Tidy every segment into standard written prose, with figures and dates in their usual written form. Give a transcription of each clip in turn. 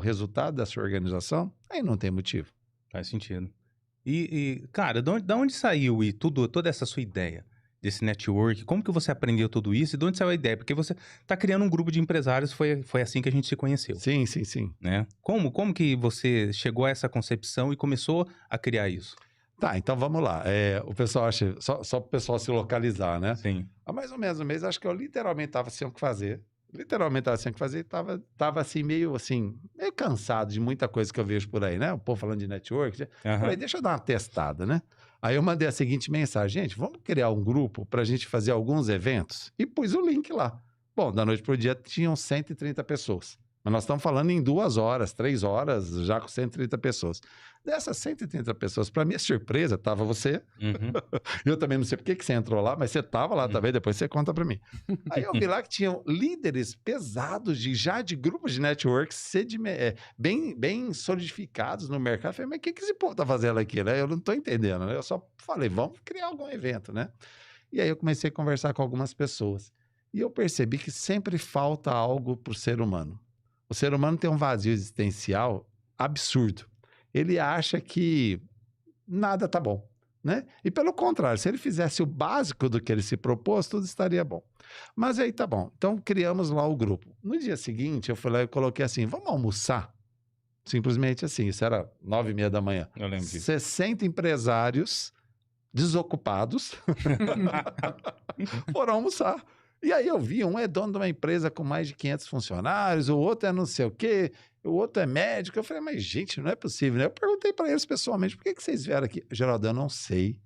resultado da sua organização, aí não tem motivo. Faz sentido. Cara, da onde saiu toda essa sua ideia desse network? Como que você aprendeu tudo isso e de onde saiu a ideia? Porque você tá criando um grupo de empresários, foi assim que a gente se conheceu. Sim, sim, sim. Né? Como que você chegou a essa concepção e começou a criar isso? Tá, então vamos lá. O pessoal acha, só para o pessoal se localizar, né? Sim. Há mais ou menos um mês, acho que eu literalmente estava sem o que fazer. Literalmente estava sem o que fazer e tava assim, meio cansado de muita coisa que eu vejo por aí, né? O povo falando de network. Falei, deixa eu dar uma testada, né? Aí eu mandei a seguinte mensagem, gente, vamos criar um grupo para a gente fazer alguns eventos? E pus o link lá. Bom, da noite pro dia tinham 130 pessoas. Mas nós estamos falando em 2 horas, 3 horas, já com 130 pessoas. Dessas 130 pessoas, para minha surpresa, estava você. Uhum. Eu também não sei por que você entrou lá, mas você estava lá também, depois você conta para mim. Aí eu vi lá que tinham líderes pesados já de grupos de network bem solidificados no mercado. Eu falei, mas o que esse povo está fazendo aqui, né? Eu não estou entendendo, né? Eu só falei, vamos criar algum evento, né? E aí eu comecei a conversar com algumas pessoas. E eu percebi que sempre falta algo para o ser humano. O ser humano tem um vazio existencial absurdo. Ele acha que nada tá bom, né? E pelo contrário, se ele fizesse o básico do que ele se propôs, tudo estaria bom. Mas aí tá bom. Então criamos lá o grupo. No dia seguinte, eu fui lá e coloquei assim, vamos almoçar? Simplesmente assim, isso era 9h30 da manhã. Eu lembro disso. 60 empresários desocupados foram almoçar. E aí eu vi, um é dono de uma empresa com mais de 500 funcionários, o outro é não sei o quê, o outro é médico. Eu falei, mas gente, não é possível, né? Eu perguntei para eles pessoalmente, por que vocês vieram aqui? Geraldo, eu não sei,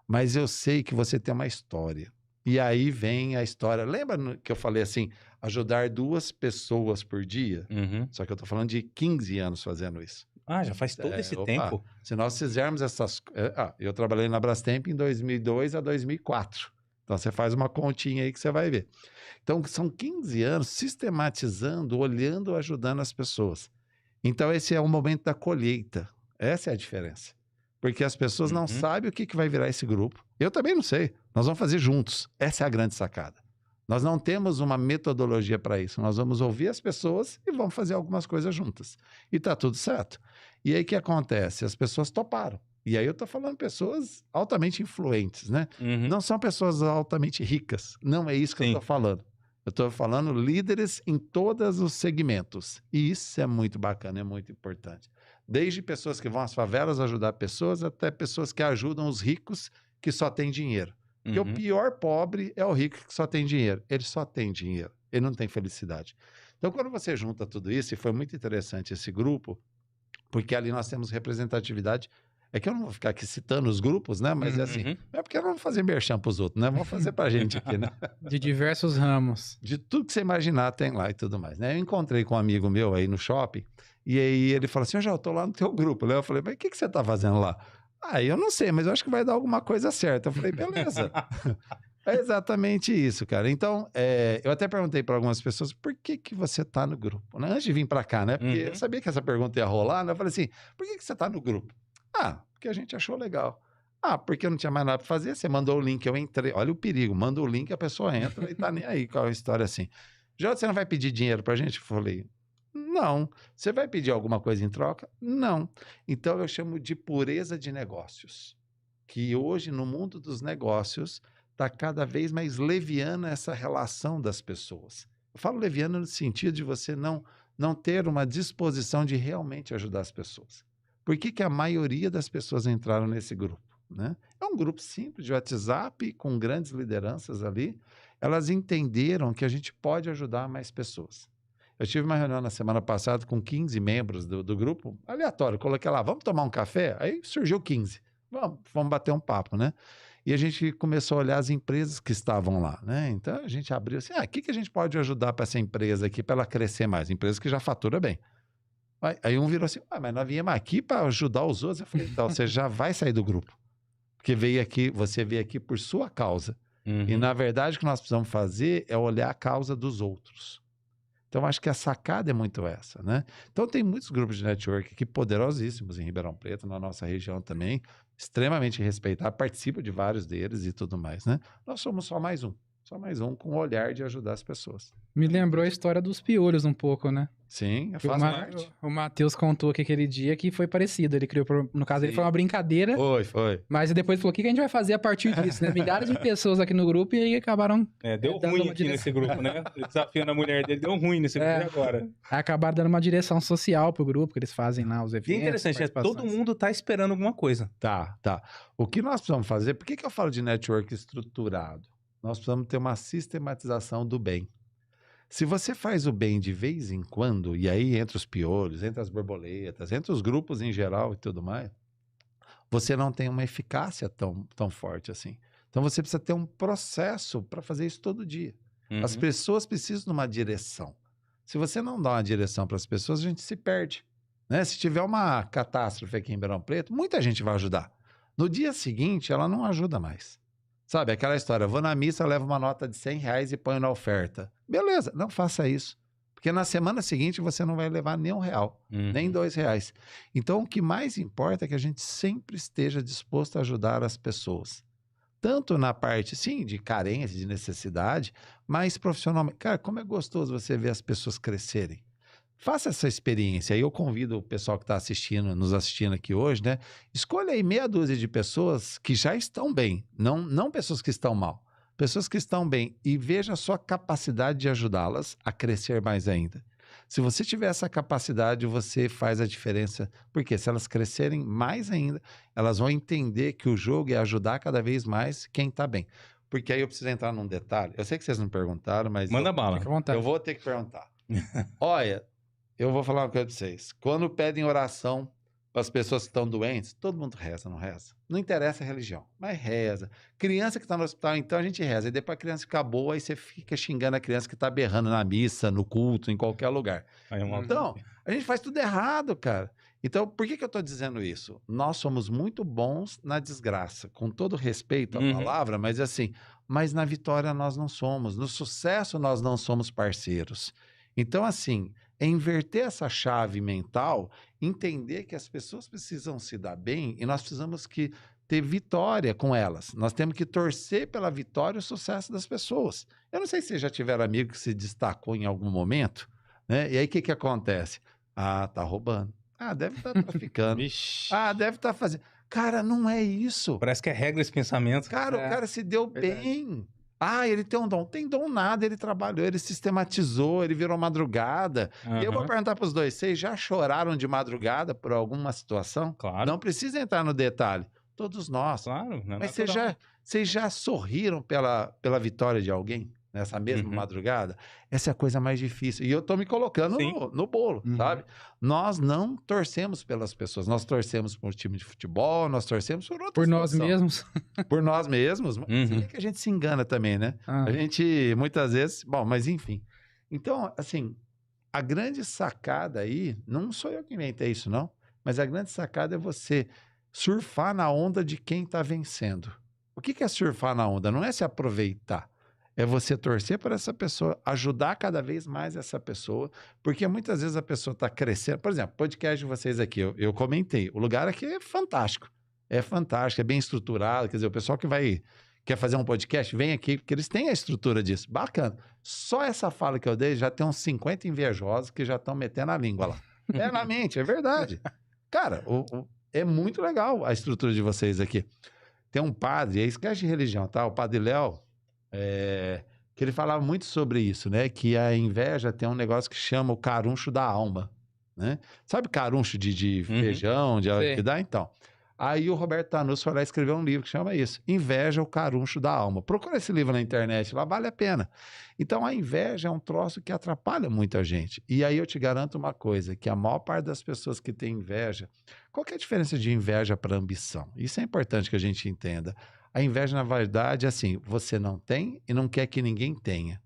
mas eu sei que você tem uma história. E aí vem a história. Lembra que eu falei assim, ajudar 2 pessoas por dia? Uhum. Só que eu tô falando de 15 anos fazendo isso. Ah, já faz todo esse tempo? Se nós fizermos essas... eu trabalhei na Brastemp em 2002 a 2004. Então, você faz uma continha aí que você vai ver. Então, são 15 anos sistematizando, olhando, ajudando as pessoas. Então, esse é o momento da colheita. Essa é a diferença. Porque as pessoas não sabem o que vai virar esse grupo. Eu também não sei. Nós vamos fazer juntos. Essa é a grande sacada. Nós não temos uma metodologia para isso. Nós vamos ouvir as pessoas e vamos fazer algumas coisas juntas. E tá tudo certo. E aí, o que acontece? As pessoas toparam. E aí eu tô falando pessoas altamente influentes, né? Uhum. Não são pessoas altamente ricas. Não é isso que eu tô falando. Eu tô falando líderes em todos os segmentos. E isso é muito bacana, é muito importante. Desde pessoas que vão às favelas ajudar pessoas, até pessoas que ajudam os ricos que só têm dinheiro. Porque o pior pobre é o rico que só tem dinheiro. Ele só tem dinheiro. Ele não tem felicidade. Então, quando você junta tudo isso, e foi muito interessante esse grupo, porque ali nós temos representatividade. É que eu não vou ficar aqui citando os grupos, né? Mas é assim, não é porque eu não vou fazer merchan pros outros, né? Vamos fazer pra gente aqui, né? De diversos ramos. De tudo que você imaginar tem lá e tudo mais, né? Eu encontrei com um amigo meu aí no shopping, e aí ele falou assim, eu tô lá no teu grupo, né? Eu falei, mas o que você tá fazendo lá? Ah, eu não sei, mas eu acho que vai dar alguma coisa certa. Eu falei, beleza. É exatamente isso, cara. Então, eu até perguntei para algumas pessoas, por que você tá no grupo? Né? Antes de vir para cá, né? Porque eu sabia que essa pergunta ia rolar, né? Eu falei assim, por que você tá no grupo? Ah, porque a gente achou legal. Ah, porque eu não tinha mais nada para fazer, você mandou o link, eu entrei. Olha o perigo, manda o link, a pessoa entra e tá nem aí com a história assim. Já você não vai pedir dinheiro pra gente? Eu falei, não. Você vai pedir alguma coisa em troca? Não. Então eu chamo de pureza de negócios. Que hoje, no mundo dos negócios, está cada vez mais leviana essa relação das pessoas. Eu falo leviana no sentido de você não ter uma disposição de realmente ajudar as pessoas. Por que a maioria das pessoas entraram nesse grupo? Né? É um grupo simples de WhatsApp, com grandes lideranças ali. Elas entenderam que a gente pode ajudar mais pessoas. Eu tive uma reunião na semana passada com 15 membros do grupo, aleatório, coloquei lá, vamos tomar um café? Aí surgiu 15. Vamos bater um papo, né? E a gente começou a olhar as empresas que estavam lá, né? Então a gente abriu assim, o que a gente pode ajudar para essa empresa aqui, para ela crescer mais? Empresa que já fatura bem. Aí um virou assim, mas nós viemos aqui para ajudar os outros. Eu falei, então, você já vai sair do grupo. Porque você veio aqui por sua causa. E na verdade o que nós precisamos fazer é olhar a causa dos outros. Então acho que a sacada é muito essa, né? Então tem muitos grupos de network aqui poderosíssimos em Ribeirão Preto, na nossa região também, extremamente respeitados, participo de vários deles e tudo mais, né? Nós somos só mais um. Só mais um com o olhar de ajudar as pessoas. Me lembrou a história dos piolhos um pouco, né? Sim, O faz parte. O Matheus contou que aquele dia que foi parecido. Ele criou, no caso, ele Sim. foi uma brincadeira, Foi. mas depois falou: o que a gente vai fazer a partir disso, né? Milhares de pessoas aqui no grupo e aí acabaram. Deu dando ruim uma aqui direção. nesse grupo, né? Desafiando a mulher dele, deu ruim nesse grupo É. e agora. Acabaram dando uma direção social pro grupo, que eles fazem lá os eventos. E é interessante, todo participações. mundo tá esperando alguma coisa. Tá. O que nós precisamos fazer, por que eu falo de network estruturado? Nós precisamos ter uma sistematização do bem. Se você faz o bem de vez em quando, e aí entre os piolhos, entre as borboletas, entre os grupos em geral e tudo mais, você não tem uma eficácia tão forte assim. Então você precisa ter um processo para fazer isso todo dia. As Uhum. pessoas precisam de uma direção. Se você não dá uma direção para as pessoas, a gente se perde, né? Se tiver uma catástrofe aqui em Ribeirão Preto, muita gente vai ajudar. No dia seguinte, ela não ajuda mais. Sabe, aquela história, vou na missa, levo uma nota de R$100 e ponho na oferta. Beleza, não faça isso. Porque na semana seguinte você não vai levar nem R$1, nem R$2. Então, o que mais importa é que a gente sempre esteja disposto a ajudar as pessoas. Tanto na parte, sim, de carência, de necessidade, mas profissionalmente. Cara, como é gostoso você ver as pessoas crescerem. Faça essa experiência. Aí eu convido o pessoal que está nos assistindo aqui hoje, né? Escolha aí meia dúzia de pessoas que já estão bem, não pessoas que estão mal. Pessoas que estão bem e veja a sua capacidade de ajudá-las a crescer mais ainda. Se você tiver essa capacidade, você faz a diferença. Porque se elas crescerem mais ainda, elas vão entender que o jogo é ajudar cada vez mais quem está bem. Porque aí eu preciso entrar num detalhe. Eu sei que vocês não perguntaram, mas Manda bala. Fica à vontade. eu vou ter que perguntar. Olha, eu vou falar uma coisa para vocês. Quando pedem oração para as pessoas que estão doentes, todo mundo reza, não reza? Não interessa a religião, mas reza. Criança que está no hospital, então a gente reza. E depois a criança fica boa, aí você fica xingando a criança que está berrando na missa, no culto, em qualquer lugar. Aí é uma- Então, a gente faz tudo errado, cara. Então, por que eu estou dizendo isso? Nós somos muito bons na desgraça, com todo respeito à Uhum. palavra, mas assim, mas na vitória nós não somos, no sucesso nós não somos parceiros. Então, assim, é inverter essa chave mental, entender que as pessoas precisam se dar bem e nós precisamos que ter vitória com elas. Nós temos que torcer pela vitória e o sucesso das pessoas. Eu não sei se vocês já tiveram amigo que se destacou em algum momento, né? E aí o que acontece? Ah, tá roubando. Ah, deve estar traficando. Vixe. Ah, deve estar fazendo. Cara, não é isso. Parece que é regra esse pensamento. Cara, É, o cara se deu verdade. bem. Ah, ele tem um dom. Tem dom nada, ele trabalhou, ele sistematizou, ele virou madrugada. E eu vou Aham. perguntar para os dois, vocês já choraram de madrugada por alguma situação? Claro. Não precisa entrar no detalhe. Todos nós. Claro. Não é Mas natural. vocês já sorriram pela vitória de alguém nessa mesma Uhum. madrugada? Essa é a coisa mais difícil. E eu tô me colocando Sim. no bolo, Uhum. sabe? Nós não torcemos pelas pessoas. Nós torcemos por um time de futebol, nós torcemos por outra Por nós situação. mesmos. Por nós mesmos. Uhum. Se bem que a gente se engana também, né? Ah, A gente, muitas vezes... Bom, mas enfim. Então, assim, a grande sacada aí... Não sou eu que inventei isso, não. Mas a grande sacada é você surfar na onda de quem está vencendo. O que é surfar na onda? Não é se aproveitar. É você torcer para essa pessoa, ajudar cada vez mais essa pessoa, porque muitas vezes a pessoa está crescendo. Por exemplo, podcast de vocês aqui, eu comentei. O lugar aqui é fantástico. É fantástico, é bem estruturado. Quer dizer, o pessoal que quer fazer um podcast, vem aqui, porque eles têm a estrutura disso. Bacana. Só essa fala que eu dei, já tem uns 50 invejosos que já estão metendo a língua lá. É na mente, é verdade. Cara, é muito legal a estrutura de vocês aqui. Tem um padre, aí esquece de religião, tá? O padre Léo, que ele falava muito sobre isso, né? Que a inveja tem um negócio que chama o caruncho da alma, né? Sabe caruncho de feijão, Sei. que dá? Então. Aí o Roberto Tanus foi lá e escreveu um livro que chama isso, Inveja, o caruncho da alma. Procura esse livro na internet, lá vale a pena. Então a inveja é um troço que atrapalha muita gente. E aí eu te garanto uma coisa, que a maior parte das pessoas que tem inveja, qual que é a diferença de inveja para ambição? Isso é importante que a gente entenda. A inveja, na verdade, é assim, você não tem e não quer que ninguém tenha.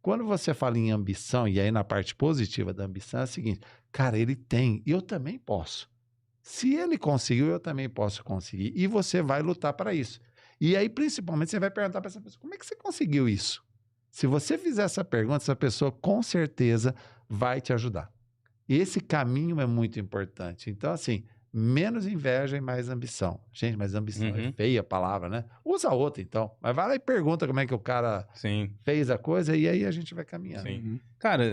Quando você fala em ambição, e aí na parte positiva da ambição é o seguinte, cara, ele tem e eu também posso. Se ele conseguiu, eu também posso conseguir. E você vai lutar para isso. E aí, principalmente, você vai perguntar para essa pessoa, como é que você conseguiu isso? Se você fizer essa pergunta, essa pessoa com certeza vai te ajudar. E esse caminho é muito importante. Então, assim, menos inveja e mais ambição. Gente, mas ambição é Uhum. feia a palavra, né? Usa outra, então. Mas vai lá e pergunta como é que o cara Sim, fez a coisa e aí a gente vai caminhando. sim. Uhum. Cara,